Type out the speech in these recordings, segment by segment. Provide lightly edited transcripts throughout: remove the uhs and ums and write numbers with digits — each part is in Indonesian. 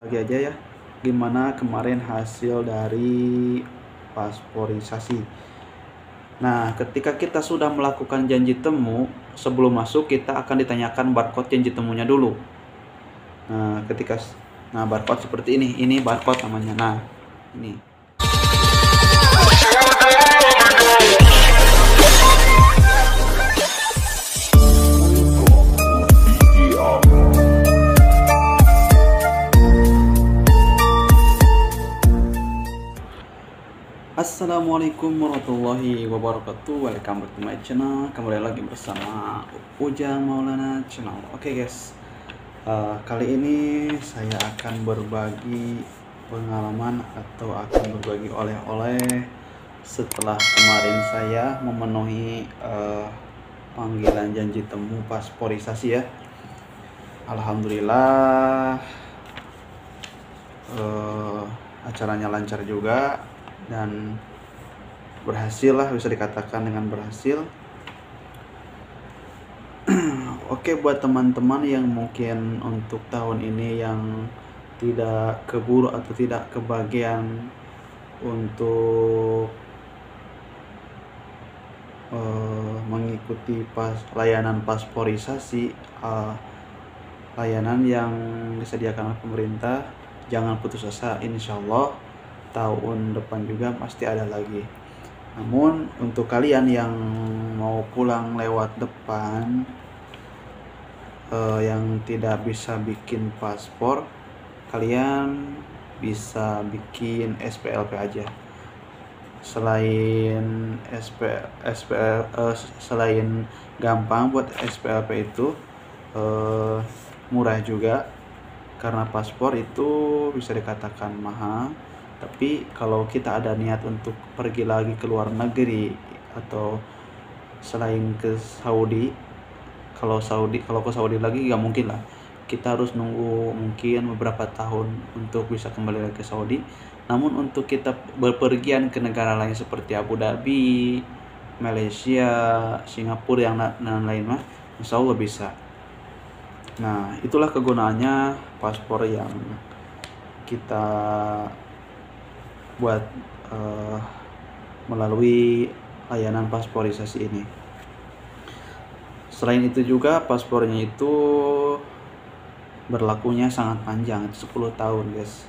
Lagi aja ya, gimana kemarin hasil dari pasporisasi. Nah, ketika kita sudah melakukan janji temu, sebelum masuk kita akan ditanyakan barcode janji temunya dulu. Nah, barcode seperti ini barcode namanya. Nah, ini. Assalamualaikum warahmatullahi wabarakatuh. Welcome back to my channel. Kembali lagi bersama Ujang Maulana Channel. Oke guys, kali ini saya akan berbagi pengalaman atau akan berbagi oleh-oleh setelah kemarin saya memenuhi panggilan janji temu pasporisasi ya. Alhamdulillah acaranya lancar juga dan berhasil lah, bisa dikatakan dengan berhasil. Oke, buat teman-teman yang mungkin untuk tahun ini yang tidak keburu atau tidak kebagian untuk mengikuti layanan pasporisasi, layanan yang disediakan oleh pemerintah, jangan putus asa, insya Allah tahun depan juga pasti ada lagi. Namun untuk kalian yang mau pulang lewat depan, yang tidak bisa bikin paspor, kalian bisa bikin SPLP aja. Selain selain gampang buat SPLP itu, murah juga, karena paspor itu bisa dikatakan mahal. Tapi kalau kita ada niat untuk pergi lagi ke luar negeri atau selain ke Saudi, kalau ke Saudi lagi nggak mungkin lah, kita harus nunggu mungkin beberapa tahun untuk bisa kembali lagi ke Saudi. Namun untuk kita berpergian ke negara lain seperti Abu Dhabi, Malaysia, Singapura yang lain mah insya Allah bisa. Nah, itulah kegunaannya paspor yang kita buat melalui layanan pasporisasi ini. Selain itu juga paspornya itu berlakunya sangat panjang, 10 tahun guys.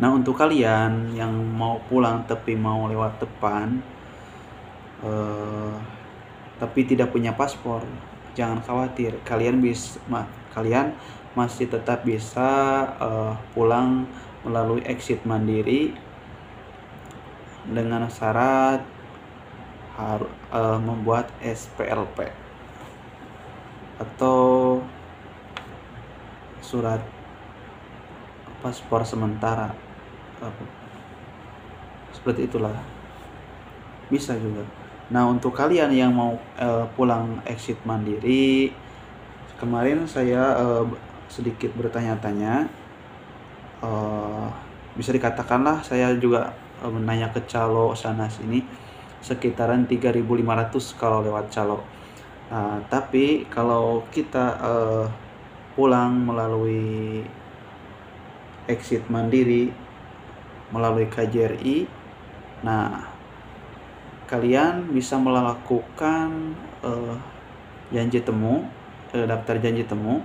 Nah, untuk kalian yang mau pulang tapi mau lewat depan tapi tidak punya paspor, jangan khawatir, kalian masih tetap bisa pulang melalui exit mandiri dengan syarat harus membuat SPLP atau surat paspor sementara, seperti itulah, bisa juga. Nah, untuk kalian yang mau pulang exit mandiri, kemarin saya sedikit bertanya-tanya, bisa dikatakanlah saya juga menanya ke calo sana sini, sekitaran 3.500 kalau lewat calo. Tapi kalau kita pulang melalui exit mandiri melalui KJRI, nah kalian bisa melakukan janji temu, daftar janji temu,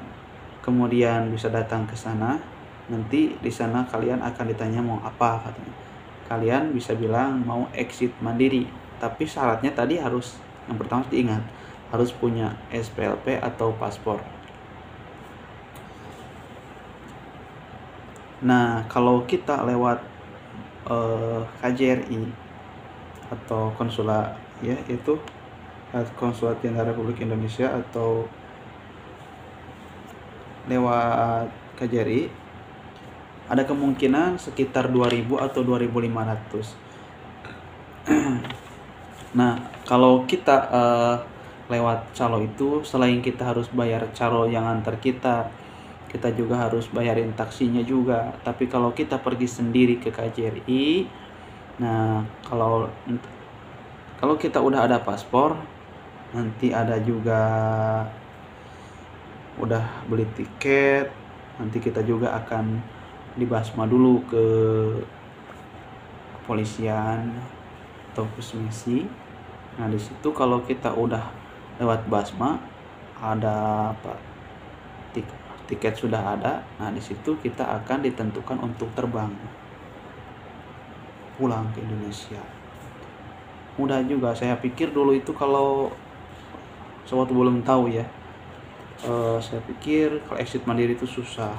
kemudian bisa datang ke sana. Nanti di sana kalian akan ditanya mau apa, katanya. Kalian bisa bilang mau exit mandiri, tapi syaratnya tadi harus, yang pertama diingat, harus punya SPLP atau paspor. Nah, kalau kita lewat KJRI atau konsulat ya, itu Konsulat Jenderal Republik Indonesia, atau lewat KJRI, ada kemungkinan sekitar 2.000 atau 2.500. Nah, kalau kita lewat calo itu, selain kita harus bayar calo yang antar kita juga harus bayarin taksinya juga. Tapi kalau kita pergi sendiri ke KJRI, nah kalau kita udah ada paspor, nanti ada juga udah beli tiket, Nanti kita juga akan dibasma dulu ke kepolisian atau pusmesi. Nah di situ kalau kita udah lewat basma, ada apa, tiket sudah ada. Nah di situ kita akan ditentukan untuk terbang pulang ke Indonesia. Mudah juga. Saya pikir dulu itu kalau sewaktu belum tahu ya, saya pikir kalau exit mandiri itu susah,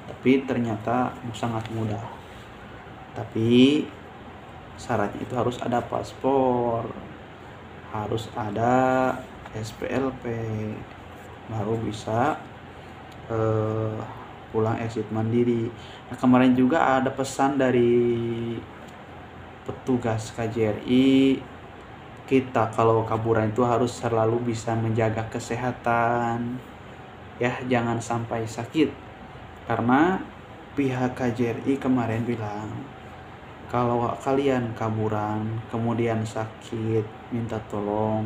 tapi ternyata sangat mudah. Tapi syaratnya itu harus ada paspor, harus ada SPLP, baru bisa pulang exit mandiri. Nah kemarin juga ada pesan dari petugas KJRI, kita kalau kaburan itu harus selalu bisa menjaga kesehatan ya, jangan sampai sakit. Karena pihak KJRI kemarin bilang kalau kalian kaburan kemudian sakit minta tolong,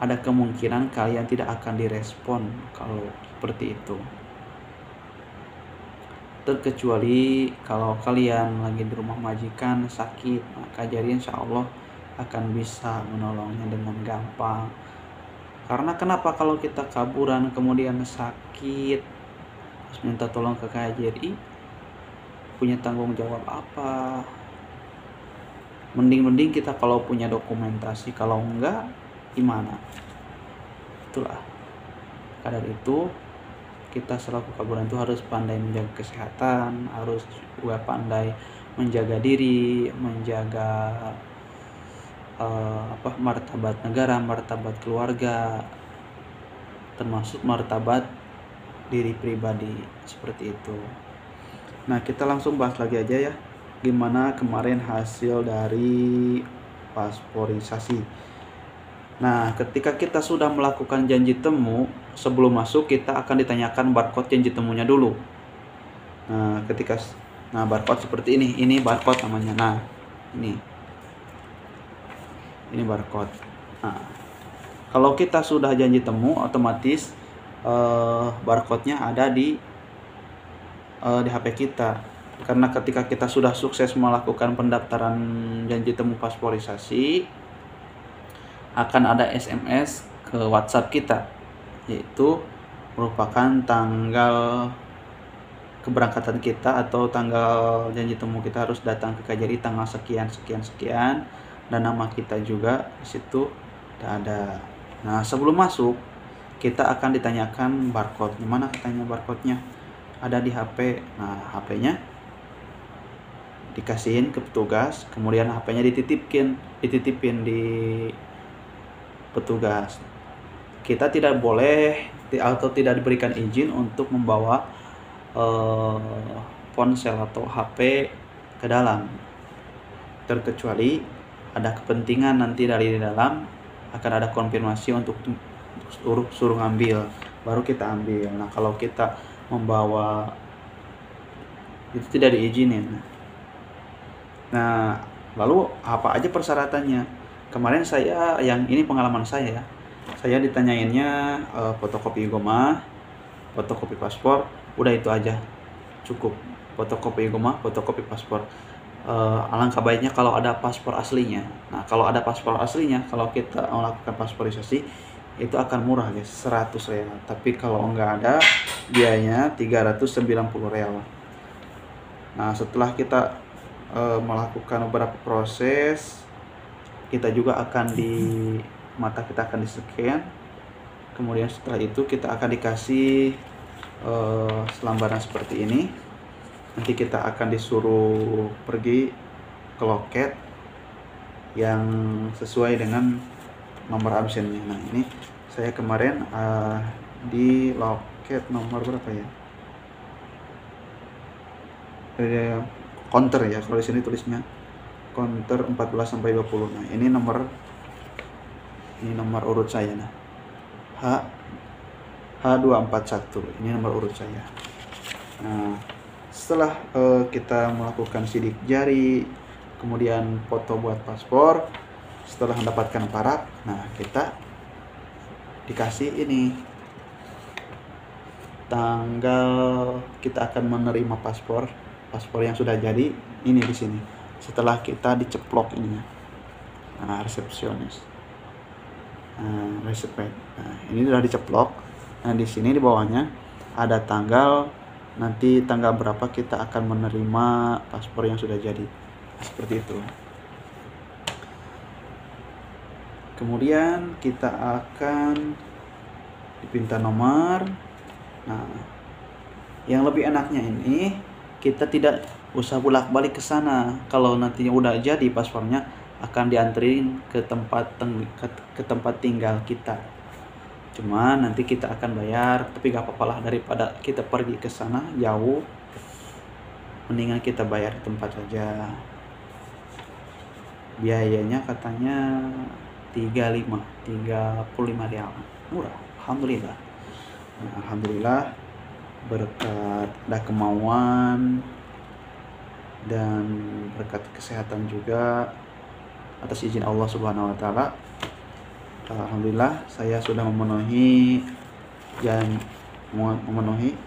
ada kemungkinan kalian tidak akan direspon kalau seperti itu, terkecuali kalau kalian lagi di rumah majikan sakit. Nah, KJRI insya Allah akan bisa menolongnya dengan gampang. Karena kenapa, kalau kita kaburan kemudian sakit terus minta tolong ke KJRI, punya tanggung jawab apa? Mending kita kalau punya dokumentasi, kalau enggak gimana? Itulah, karena itu kita selaku kaburan itu harus pandai menjaga kesehatan, harus juga pandai menjaga diri, menjaga martabat negara, martabat keluarga, termasuk martabat diri pribadi, seperti itu. Nah kita langsung bahas lagi aja ya, gimana kemarin hasil dari pasporisasi. Nah ketika kita sudah melakukan janji temu, sebelum masuk kita akan ditanyakan barcode janji temunya dulu. Nah barcode seperti ini barcode namanya. Nah ini barcode. Nah kalau kita sudah janji temu, otomatis barcode-nya ada di HP kita. Karena ketika kita sudah sukses melakukan pendaftaran janji temu pasporisasi, akan ada SMS ke WhatsApp kita, yaitu merupakan tanggal keberangkatan kita atau tanggal janji temu kita harus datang ke KJRI tanggal sekian, dan nama kita juga di situ ada. Nah sebelum masuk kita akan ditanyakan barcode. Gimana katanya barcode-nya? Ada di HP. Nah HP-nya dikasihin ke petugas, kemudian HP-nya dititipin di petugas. Kita tidak boleh atau tidak diberikan izin untuk membawa ponsel atau HP ke dalam, terkecuali ada kepentingan nanti dari dalam akan ada konfirmasi untuk suruh ngambil, baru kita ambil. Nah kalau kita membawa itu tidak diizinin. Nah lalu apa aja persyaratannya? Kemarin ini pengalaman saya ditanyainnya fotokopi Igoma, fotokopi paspor, udah itu aja cukup. Fotokopi Igoma, fotokopi paspor. Alangkah baiknya kalau ada paspor aslinya. Nah kalau ada paspor aslinya, kalau kita melakukan pasporisasi itu akan murah guys, 100 real. Tapi kalau enggak ada, biayanya 390 real. Nah setelah kita melakukan beberapa proses, kita juga akan mata kita akan di-scan. Kemudian setelah itu kita akan dikasih selembaran seperti ini. Nanti kita akan disuruh pergi ke loket yang sesuai dengan nomor absennya. Nah ini saya kemarin di loket nomor berapa ya? Counter ya, kalau di sini tulisnya counter 14 sampai 20. Nah ini nomor urut saya. Nah H241 ini nomor urut saya. Nah setelah kita melakukan sidik jari, kemudian foto buat paspor, setelah mendapatkan parak, nah kita dikasih ini tanggal kita akan menerima paspor yang sudah jadi ini di sini. Setelah kita diceplok ini, resepsionis, resepet. Nah, ini sudah diceplok. Nah, di sini di bawahnya ada tanggal, nanti tanggal berapa kita akan menerima paspor yang sudah jadi. Seperti itu. Kemudian kita akan dipinta nomor. Nah, yang lebih enaknya ini kita tidak usah bolak-balik ke sana. Kalau nantinya udah jadi paspornya, akan dianterin ke tempat tinggal kita. Cuma nanti kita akan bayar, tapi gak apa-apa lah, daripada kita pergi ke sana jauh, mendingan kita bayar di tempat saja. Biayanya katanya 35 rial. Murah, alhamdulillah. Nah, alhamdulillah berkat ada kemauan dan berkat kesehatan juga atas izin Allah Subhanahu wa taala. Alhamdulillah saya sudah memenuhi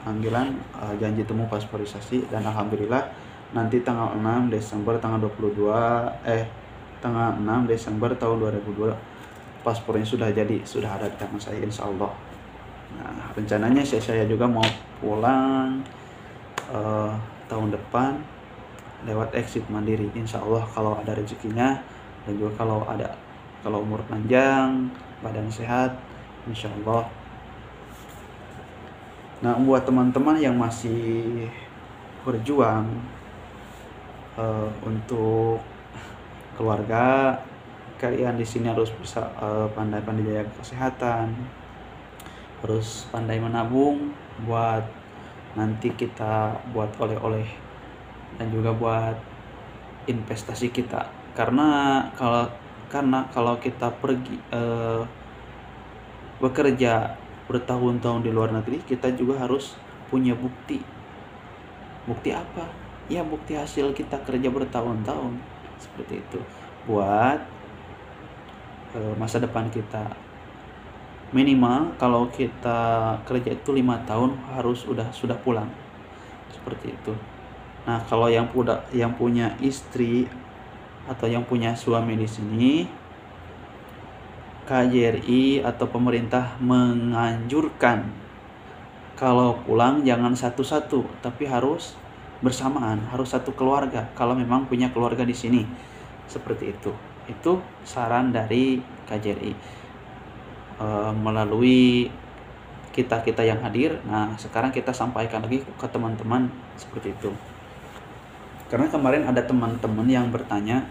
panggilan janji temu pasporisasi, dan alhamdulillah nanti tanggal 6 Desember tahun 2022 paspornya sudah jadi, sudah ada di tangan saya insyaallah. Nah, rencananya saya juga mau pulang tahun depan lewat exit mandiri insyaallah, kalau ada rezekinya, dan juga kalau umur panjang, badan sehat insyaallah. Nah, buat teman-teman yang masih berjuang untuk keluarga, kalian di sini harus bisa pandai-pandai jaga kesehatan, harus pandai menabung buat nanti kita buat oleh-oleh dan juga buat investasi kita. Karena kalau kita pergi bekerja bertahun-tahun di luar negeri, kita juga harus punya bukti. Bukti apa? Ya, bukti hasil kita kerja bertahun-tahun, seperti itu, buat masa depan kita. Minimal kalau kita kerja itu 5 tahun harus sudah pulang, seperti itu. Nah, kalau yang punya istri atau yang punya suami di sini, KJRI atau pemerintah menganjurkan kalau pulang jangan satu-satu, tapi harus bersamaan, harus satu keluarga kalau memang punya keluarga di sini, seperti itu. Itu saran dari KJRI melalui kita yang hadir. Nah, sekarang kita sampaikan lagi ke teman-teman seperti itu. Karena kemarin ada teman-teman yang bertanya,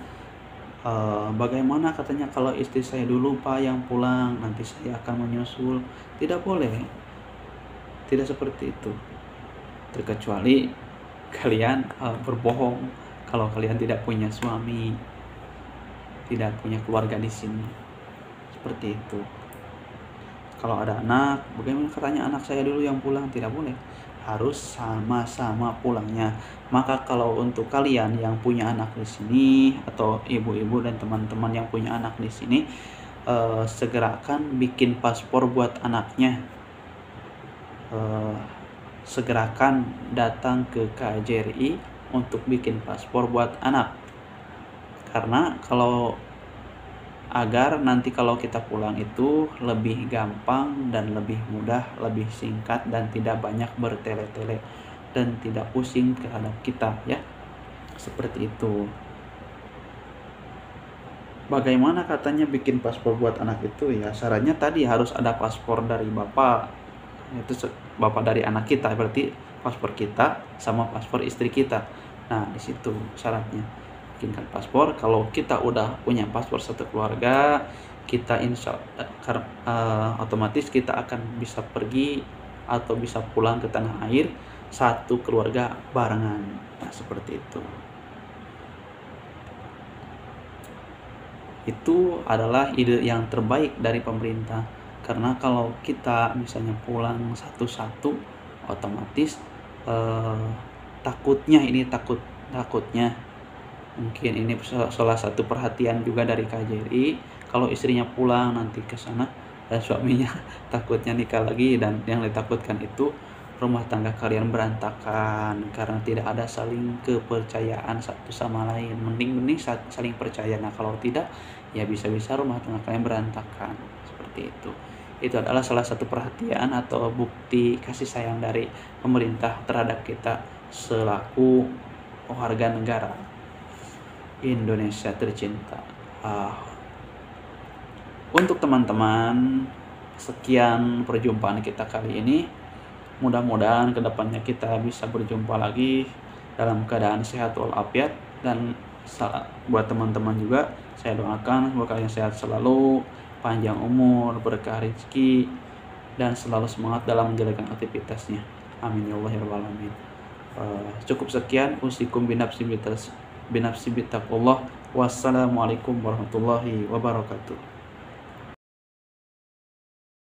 bagaimana katanya kalau istri saya dulu Pak yang pulang, nanti saya akan menyusul. Tidak boleh, tidak seperti itu, terkecuali kalian berbohong kalau kalian tidak punya suami, tidak punya keluarga di sini, seperti itu. Kalau ada anak, bagaimana katanya anak saya dulu yang pulang? Tidak boleh, harus sama-sama pulangnya. Maka kalau untuk kalian yang punya anak di sini, atau ibu-ibu dan teman-teman yang punya anak di sini, segerakan bikin paspor buat anaknya. Segerakan datang ke KJRI untuk bikin paspor buat anak. Karena agar nanti kalau kita pulang itu lebih gampang dan lebih mudah, lebih singkat, dan tidak banyak bertele-tele dan tidak pusing terhadap kita, ya, seperti itu. Bagaimana katanya bikin paspor buat anak itu? Ya, syaratnya tadi harus ada paspor dari bapak, itu bapak dari anak kita, berarti paspor kita sama paspor istri kita. Nah, di situ syaratnya. Bikinkan paspor. Kalau kita udah punya paspor satu keluarga, kita otomatis kita akan bisa pergi atau bisa pulang ke tanah air satu keluarga barengan. Nah, seperti itu. Itu adalah ide yang terbaik dari pemerintah. Karena kalau kita misalnya pulang satu-satu, otomatis takutnya mungkin ini salah satu perhatian juga dari KJRI, kalau istrinya pulang nanti ke sana dan suaminya takutnya nikah lagi, dan yang ditakutkan itu rumah tangga kalian berantakan karena tidak ada saling kepercayaan satu sama lain. Mending saling percaya. Nah kalau tidak, ya bisa-bisa rumah tangga kalian berantakan seperti itu. Itu adalah salah satu perhatian atau bukti kasih sayang dari pemerintah terhadap kita selaku warga negara Indonesia tercinta. Untuk teman-teman, sekian perjumpaan kita kali ini. Mudah-mudahan kedepannya kita bisa berjumpa lagi dalam keadaan sehat walafiat. Dan buat teman-teman juga, saya doakan semoga kalian sehat selalu, panjang umur, berkah rezeki, dan selalu semangat dalam menjalankan aktivitasnya. Amin ya Allah ya rabbal alamin. Cukup sekian, usikum binafsi bittaqullah. Wassalamualaikum warahmatullahi wabarakatuh.